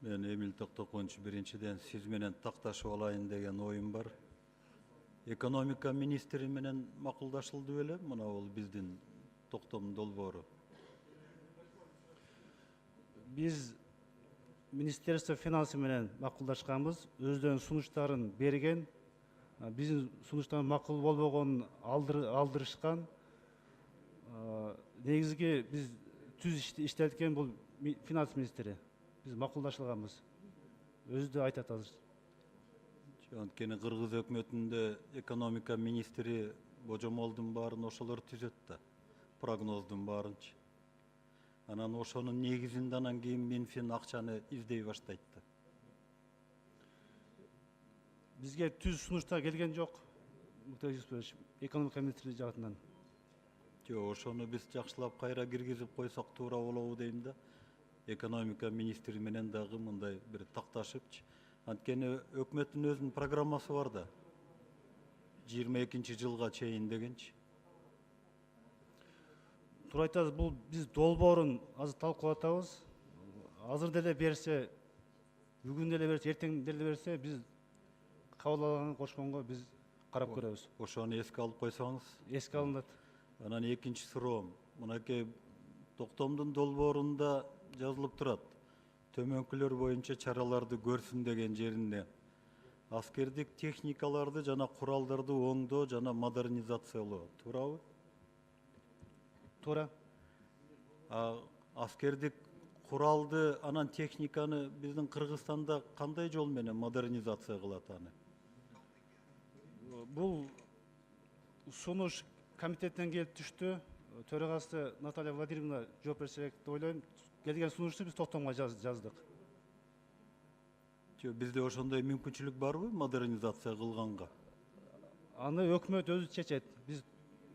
Мен Эмил Токтоконч биринчиден сиз менен такташып алайын деген оюм бар. Экономика министри менен макулдашылды беле? Мына бул биздин токтом долбоору. Биз Министерство финансы менен макулдашканбыз, өздөрүнүн сунуштарын берген, биздин сунуштарыбыз макул болбогонун алдырышкан. Негизги биз түз иштеткен бул финанс министри. Биз макулдашылганбыз. Өзү да айтат азыр. Анткени Кыргыз өкмөтүндө экономика министри божомолдун баарын ошолор түзөт да, прогноздун баарынчы. Анан ошонун негизинде анан кийин Минфин акчаны издей баштайт да. Бизге түз сунуштар келген жок, экономика министрлиги жагынан. Жок, ошону биз жакшылап кайра киргизип койсок туура болобу дейм да. Экономика министри менен дагы мындай бир такташыпчы. Анткени өкмөттүн өзүнүн программасы бар да. 22 жылга чейин дегенчи. Туура айтасыз, бул биз долбоорун азыр талкуулап атабыз. Азыр деле берсе, бүгүн деле берсе, эртең деле берсе, биз кабыл алган кошконго биз карап көрөбүз. Ошону эске алып койсоңуз. Эске алынат. Анан экинчи суроом. Мынакей токтомдун долбоорунда жазылып турат. Төмөнкүлөр боюнча чараларды көрсүн деген жеринде. Аскердик техникаларды жана куралдарды оңдоо жана модернизациялоо. Туурабы? Туура. Аскердик куралды анан техниканы биздин Кыргызстанда кандай жол менен модернизация кылат аны? Бул сунуш комитеттен келип түштү. Төрагасы Наталья Владимировна жооп берсе керек деп ойлойм. Келген сунушту биз токтомго жаздык. Бизде ошондой мүмкүнчүлүк барбы модернизация кылганга? Аны өкмөт өзү чечет. Биз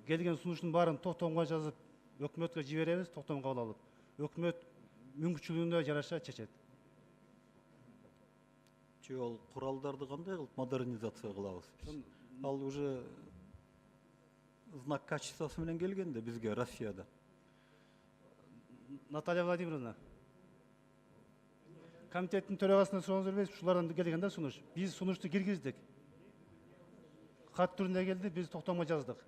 келген сунуштун баарын токтомго жазып, өкмөткө жиберебиз, токтом кабыл алып. Өкмөт мүмкүнчүлүгүнө жараша чечет. Ал куралдарды кандай кылып модернизация кылабыз биз? Ал уже знак качествосы менен келген да бизге Россияда. Наталья Владимировна, комитеттин төрагасына сурооңуз бербейсизби? Ушулардан келген да сунуш. Биз сунушту киргиздик. Кат түрүндө келди, биз токтомго жаздык.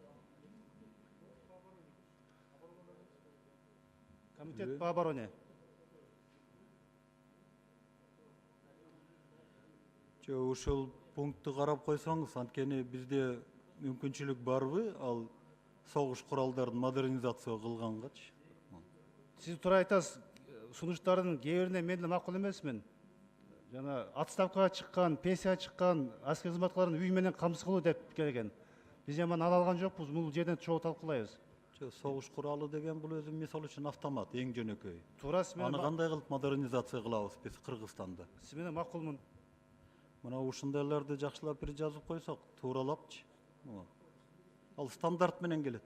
Комитет по обороне. Ушул пунктты карап койсоңуз, анткени бизде мүмкүнчүлүк барбы ал согуш куралдарын модернизация кылгангачы? Сиз туура айтасыз, сунуштардын кээ бирине мен да макул эмесмин. Жана отставкага чыккан, пенсияга чыккан аскер кызматкарлардын үй менен камсыз кылуу деп келген. Биз эми ала алган жокпуз, бул жерден чогуу талкуулайбыз. Согуш куралы деген бул өзү мисалы үчүн автомат, эң жөнөкөй. Туура, сиз менен аны кандай кылып модернизация кылабыз биз Кыргызстанда? Сиз менен макулмун. Мына ушундайларды жакшылап бир жазып койсок, тууралапчы. Ал стандарт менен келет.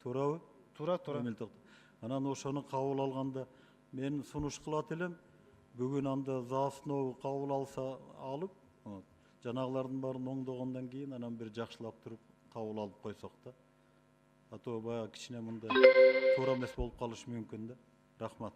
Туурабы? Туура, туура. Анан ошону кабыл алганда мен сунуш кылат элем. Бүгүн анда за основу кабыл алып, жанагылардын баарын оңдогондон кийин анан бир жакшылап туруп кабыл алып койсок да. А то баягы кичине мындай туура эмес болуп калышы мүмкүн да. Рахмат.